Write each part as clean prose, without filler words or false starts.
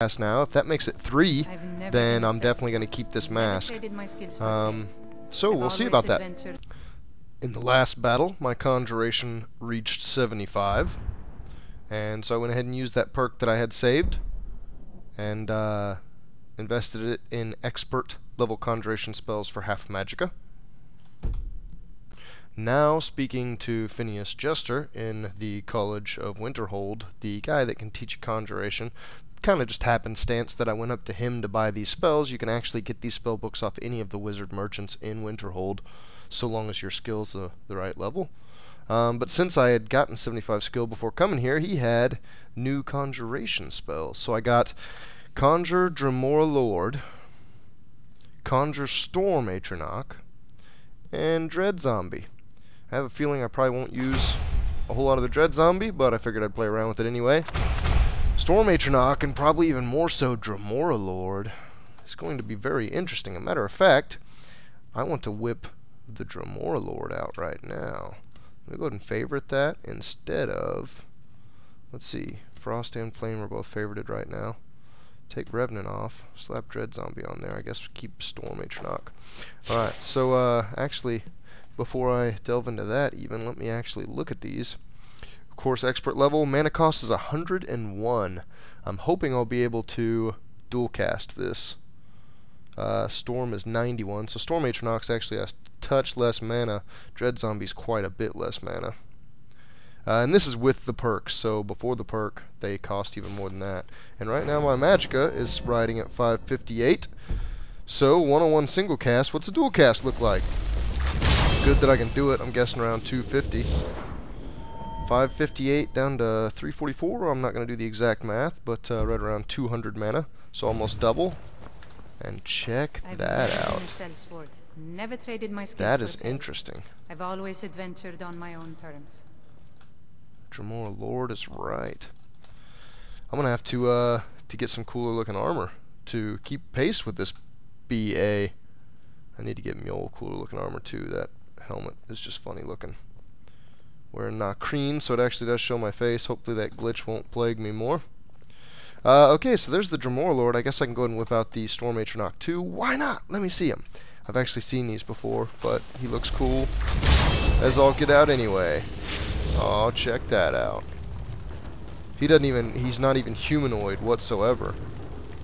mask now. If that makes it 3, then I'm definitely going to keep this mask. So we'll see about that. In the last battle, my conjuration reached 75, and so I went ahead and used that perk that I had saved, and invested it in expert level conjuration spells for half magicka. Now speaking to Phineas Jester in the College of Winterhold, the guy that can teach you conjuration. Kind of just happenstance that I went up to him to buy these spells. You can actually get these spell books off any of the wizard merchants in Winterhold, so long as your skill's the right level. But since I had gotten 75 skill before coming here, he had new conjuration spells. So I got Conjure Dremora Lord, Conjure Storm Atronach, and Dread Zombie. I have a feeling I probably won't use a whole lot of the Dread Zombie, but I figured I'd play around with it anyway. Storm Atronach, and probably even more so Dremora Lord, is going to be very interesting. As a matter of fact, I want to whip the Dremora Lord out right now. Let me go ahead and favorite that instead of, let's see, Frost and Flame are both favorited right now. Take Revenant off, slap Dread Zombie on there. I guess keep Storm Atronach. Alright, so actually, before I delve into that even, let me actually look at these. Of course, expert level, mana cost is 101. I'm hoping I'll be able to dual cast this. Storm is 91, so Storm Atronach's actually a touch less mana. Dread Zombie's quite a bit less mana. And this is with the perks, so before the perk, they cost even more than that. And right now my magicka is riding at 558. So, 101 single cast, what's a dual cast look like? Good that I can do it, I'm guessing around 250. 558 down to 344, I'm not going to do the exact math, but right around 200 mana, so almost double. And check that out. Never traded my skills That is for pay. Interesting. I've always adventured on my own terms. Dremora Lord is right. I'm gonna have to get some cooler looking armor to keep pace with this BA. I need to get Mule cooler looking armor too. That helmet is just funny looking. Wearing Nakreen, so it actually does show my face. Hopefully that glitch won't plague me more. Okay, so there's the Dremora Lord. I guess I can go ahead and whip out the Storm Atronach too. Why not? Let me see him. I've actually seen these before, but he looks cool as all get out anyway. Oh, check that out. He's not even humanoid whatsoever.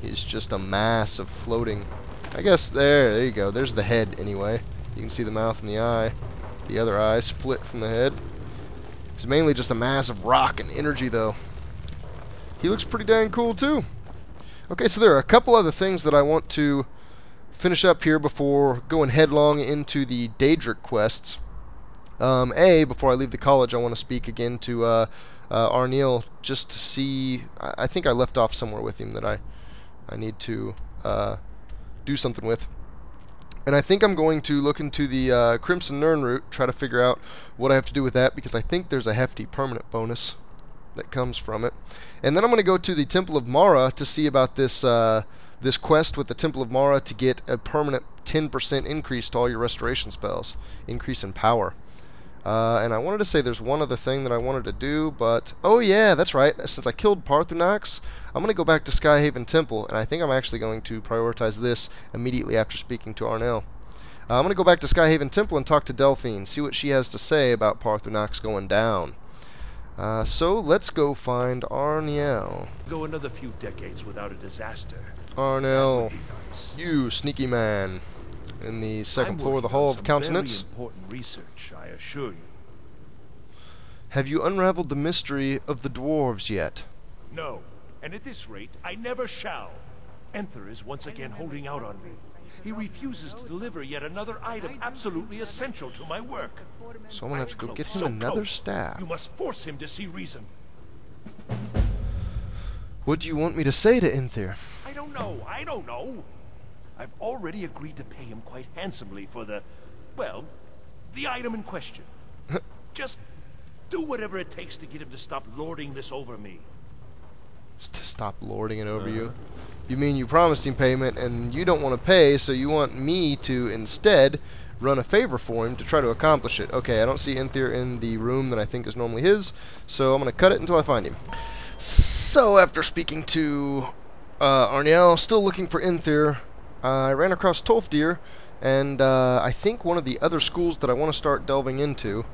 He's just a mass of floating. I guess there you go. There's the head anyway. You can see the mouth and the eye. The other eye split from the head. He's mainly just a mass of rock and energy though. He looks pretty dang cool too. Okay, so there are a couple other things that I want to finish up here before going headlong into the Daedric quests. Before I leave the college, I want to speak again to Arnell just to see. I think I left off somewhere with him that I need to do something with. And I think I'm going to look into the Crimson Nirn route, try to figure out what I have to do with that, because I think there's a hefty permanent bonus that comes from it. And then I'm going to go to the Temple of Mara to see about this this quest with the Temple of Mara to get a permanent 10% increase to all your restoration spells. Increase in power. And I wanted to say there's one other thing that I wanted to do, but oh yeah, that's right. Since I killed Parthunax, I'm going to go back to Skyhaven Temple, and I think I'm actually going to prioritize this immediately after speaking to Arnell. I'm going to go back to Skyhaven Temple and talk to Delphine, see what she has to say about Parthunax going down. So let's go find Arnell. Go another few decades without a disaster. Arnell, Nice. you sneaky man. In the second floor of the Hall of Countenance. Very important research, I assure you. Have you unraveled the mystery of the dwarves yet? No, and at this rate, I never shall. Enther is once again holding out on me. He refuses to deliver yet another item absolutely essential to my work. So I'm gonna have to go Close, get him so another close. staff. You must force him to see reason. What do you want me to say to Enther? I don't know. I've already agreed to pay him quite handsomely for the item in question. Just do whatever it takes to get him to stop lording this over me. To stop lording it over you? You mean you promised him payment and you don't want to pay, so you want me to instead run a favor for him to try to accomplish it. Okay, I don't see Enther in the room that I think is normally his, so I'm going to cut it until I find him. So after speaking to Arnell, still looking for Inthir. I ran across Tolfdir, and I think one of the other schools that I want to start delving into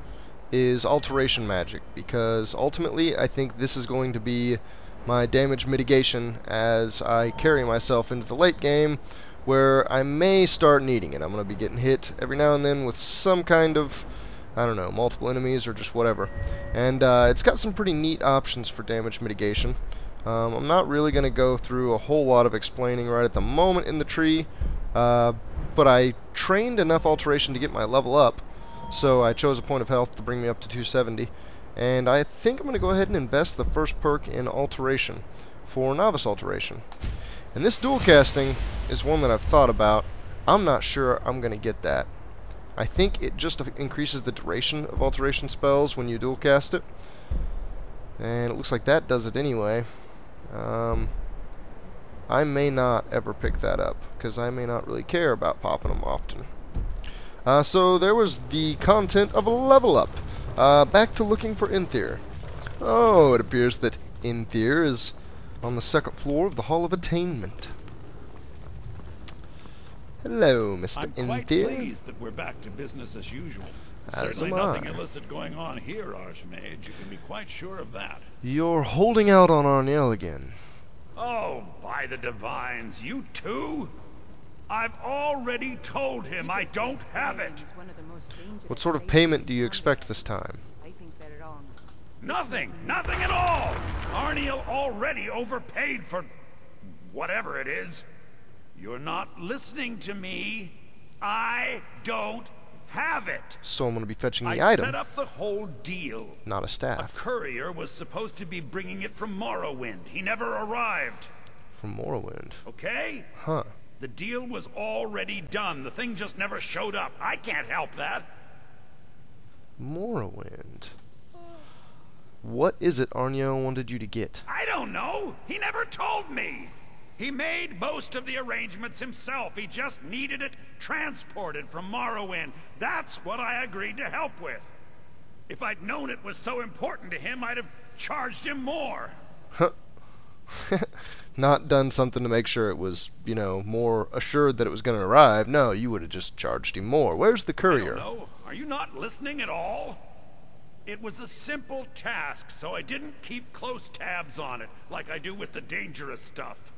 is Alteration magic, because ultimately I think this is going to be my damage mitigation as I carry myself into the late game, where I may start needing it. I'm going to be getting hit every now and then with some kind of, I don't know, multiple enemies or just whatever. And it's got some pretty neat options for damage mitigation. I'm not really going to go through a whole lot of explaining right at the moment in the tree, but I trained enough Alteration to get my level up, so I chose a point of health to bring me up to 270. And I think I'm going to go ahead and invest the first perk in Alteration for Novice Alteration. And this dual casting is one that I've thought about. I'm not sure I'm going to get that. I think it just increases the duration of Alteration spells when you dual cast it. And it looks like that does it anyway. I may not ever pick that up, because I may not really care about popping them often. So there was the content of a level up. Back to looking for Inthir. Oh, it appears that Inthir is on the second floor of the Hall of Attainment. Hello, Mr. I'm Inthir. quite pleased that we're back to business as usual. Certainly nothing illicit going on here, Archmage. You can be quite sure of that. You're holding out on Arnell again. Oh, by the divines, you too? I've already told him I don't have it. What sort of payment do you expect this time? I think they're wrong. Nothing at all. Arnell already overpaid for whatever it is. You're not listening to me. I don't have it. So I'm going to be fetching the I item, set up the whole deal. not a A staff. courier was supposed to be bringing it from Morrowind. He never arrived. From Morrowind. Okay? Huh. The deal was already done. The thing just never showed up. I can't help that. Morrowind. What is it Arnell wanted you to get? I don't know. He never told me. He made most of the arrangements himself. He just needed it transported from Morrowind. That's what I agreed to help with. If I'd known it was so important to him, I'd have charged him more. Not done something to make sure it was, you know, more assured that it was going to arrive. No, you would have just charged him more. Where's the I courier? don't know. Are you not listening at all? It was a simple task, so I didn't keep close tabs on it, like I do with the dangerous stuff.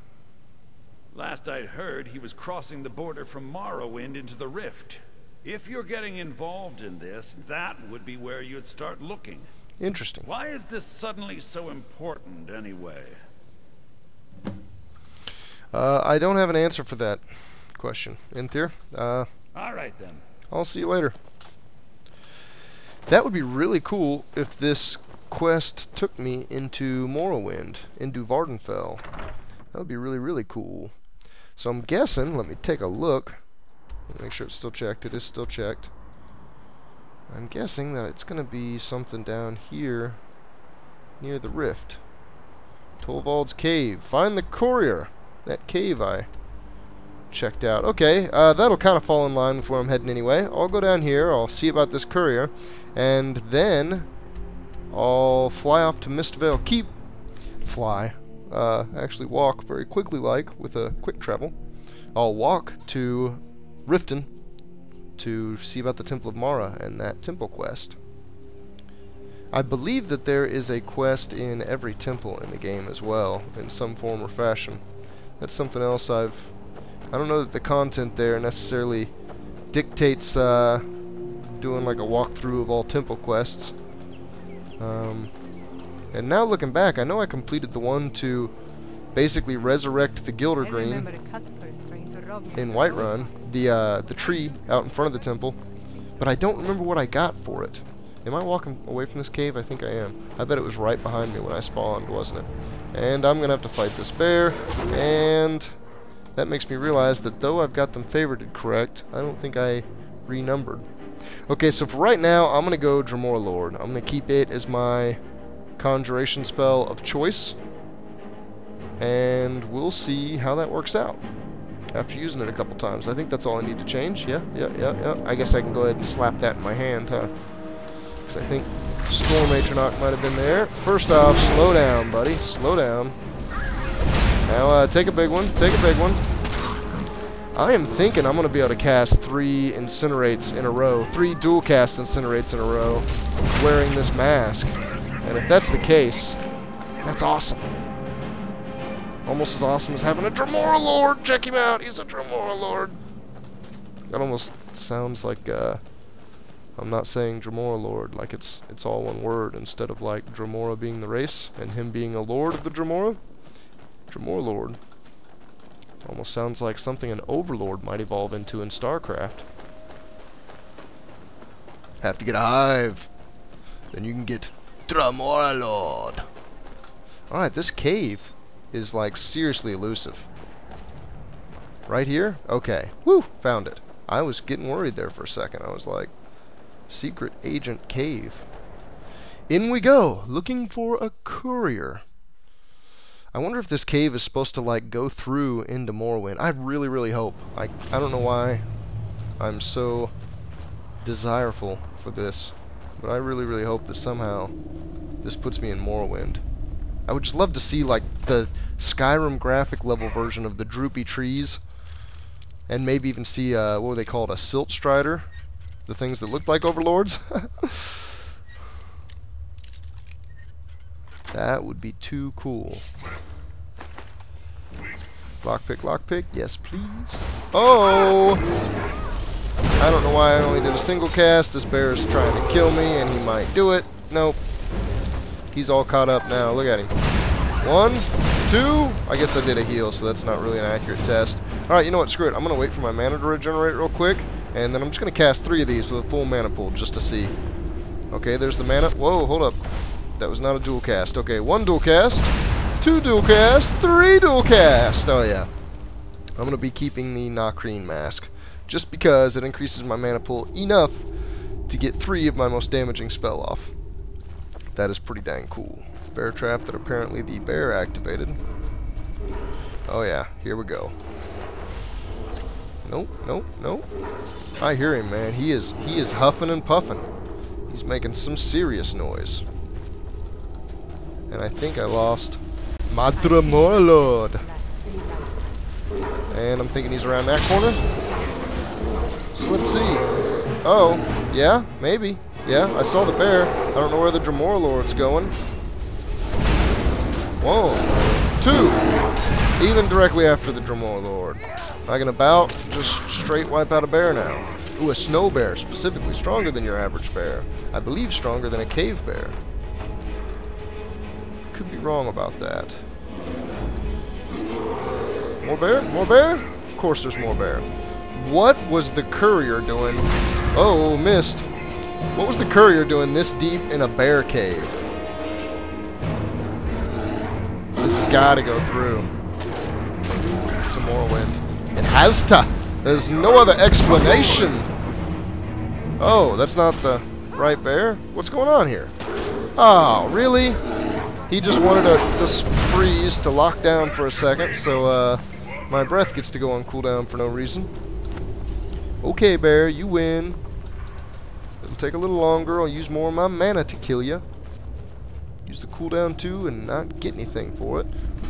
Last I'd heard, he was crossing the border from Morrowind into the Rift. If you're getting involved in this, that would be where you'd start looking. Interesting. Why is this suddenly so important, anyway? I don't have an answer for that question. Inthir, All right, then. I'll see you later. That would be really cool if this quest took me into Morrowind, into Vardenfell. That would be really, really cool. So I'm guessing, let me take a look. Make sure it's still checked. It is still checked. I'm guessing that it's going to be something down here near the rift. Tolvald's Cave. Find the courier. That cave I checked out. Okay, that'll kind of fall in line with where I'm heading anyway. I'll go down here, I'll see about this courier, and then I'll fly off to Mistvale Keep. Fly. Actually walk very quickly with a quick travel. I'll walk to Riften to see about the Temple of Mara and that temple quest. I believe that there is a quest in every temple in the game as well, in some form or fashion. That's something else I don't know that the content there necessarily dictates doing like a walkthrough of all temple quests. And now looking back, I know I completed the one to basically resurrect the Gildergreen in Whiterun, the tree out in front of the temple, but I don't remember what I got for it. Am I walking away from this cave? I think I am. I bet it was right behind me when I spawned, wasn't it? And I'm gonna have to fight this bear, and that makes me realize that though I've got them favorited correct, I don't think I renumbered. Okay, so for right now, I'm gonna go Dremor Lord. I'm gonna keep it as my conjuration spell of choice, and we'll see how that works out after using it a couple times. I think that's all I need to change. Yeah. I guess I can go ahead and slap that in my hand, huh? Because I think Storm Atronach might have been there. First off, slow down, buddy. Slow down. Now, take a big one. Take a big one. I am thinking I'm going to be able to cast 3 Incinerates in a row. 3 dual cast Incinerates in a row wearing this mask. And if that's the case, that's awesome. Almost as awesome as having a Dremora Lord. Check him out. He's a Dremora Lord. That almost sounds like, I'm not saying Dremora Lord, like it's all one word, instead of like Dremora being the race, and him being a lord of the Dremora. Dremora Lord. Almost sounds like something an Overlord might evolve into in StarCraft. Have to get a hive. Then you can get Dremora Lord. Alright, this cave is like seriously elusive. Right here? Okay. Woo! Found it. I was getting worried there for a second. I was like, secret agent cave. In we go, looking for a courier. I wonder if this cave is supposed to like go through into Morrowind. I really, really hope. I don't know why I'm so desireful for this, but I really, really hope that somehow this puts me in Morrowind. I would just love to see like the Skyrim graphic level version of the droopy trees, and maybe even see what were they called, a silt strider, the things that looked like overlords. That would be too cool. Lockpick, lockpick, yes please. Oh! I don't know why I only did a single cast. This bear is trying to kill me, and he might do it. Nope. He's all caught up now. Look at him. 1, 2. I guess I did a heal, so that's not really an accurate test. Alright, you know what? Screw it. I'm going to wait for my mana to regenerate real quick, and then I'm just going to cast 3 of these with a full mana pool just to see. Okay, there's the mana. Whoa, hold up. That was not a dual cast. Okay, 1 dual cast, 2 dual cast, 3 dual cast. Oh, yeah. I'm going to be keeping the Nakreen mask, just because it increases my mana pool enough to get 3 of my most damaging spell off. That is pretty dang cool. Bear trap that apparently the bear activated. Oh yeah, here we go. Nope, nope, nope. I hear him, man. He is huffing and puffing. He's making some serious noise. And I think I lost my Dremora Lord. And I'm thinking he's around that corner. So let's see. Oh, yeah, maybe. Yeah, I saw the bear. I don't know where the Dremora Lord's going. 1, 2. Even directly after the Dremora Lord. I can about just straight wipe out a bear now. Ooh, a snow bear, specifically. Stronger than your average bear. I believe stronger than a cave bear. Could be wrong about that. More bear? More bear? Of course there's more bear. What was the courier doing? Oh, missed. What was the courier doing this deep in a bear cave? This has got to go through. Some more wind. It has to. There's no other explanation. Oh, that's not the right bear? What's going on here? Oh, really? He just wanted to just freeze to lock down for a second, so my breath gets to go on cooldown for no reason. Okay, bear, you win. It'll take a little longer. I'll use more of my mana to kill you. Use the cooldown too and not get anything for it.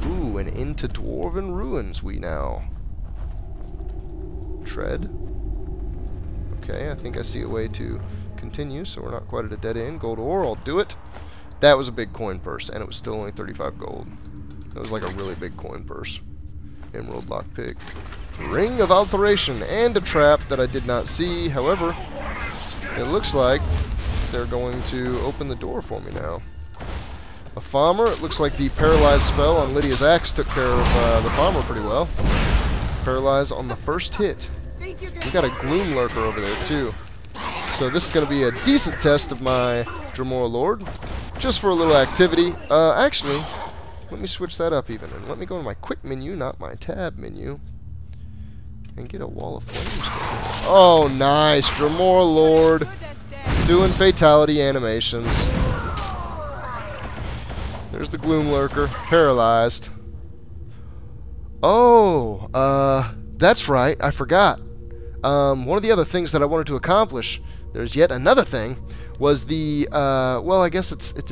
Ooh, and into Dwarven Ruins we now tread. Okay, I think I see a way to continue, so we're not quite at a dead end. Gold ore, I'll do it. That was a big coin purse, and it was still only 35 gold. That was like a really big coin purse. Emerald lockpick. Ring of Alteration, and a trap that I did not see. However, it looks like they're going to open the door for me now. A farmer. It looks like the paralyze spell on Lydia's axe took care of the farmer pretty well. Paralyze on the first hit. We got a gloom lurker over there too. So this is going to be a decent test of my Dremora Lord. Just for a little activity. Actually, let me switch that up even. And let me go to my quick menu, not my tab menu. And get a wall of flames. Oh, nice. Dremora Lord. Doing fatality animations. There's the gloom lurker. Paralyzed. Oh, that's right. I forgot. One of the other things that I wanted to accomplish, there's yet another thing, was the, well, I guess it's a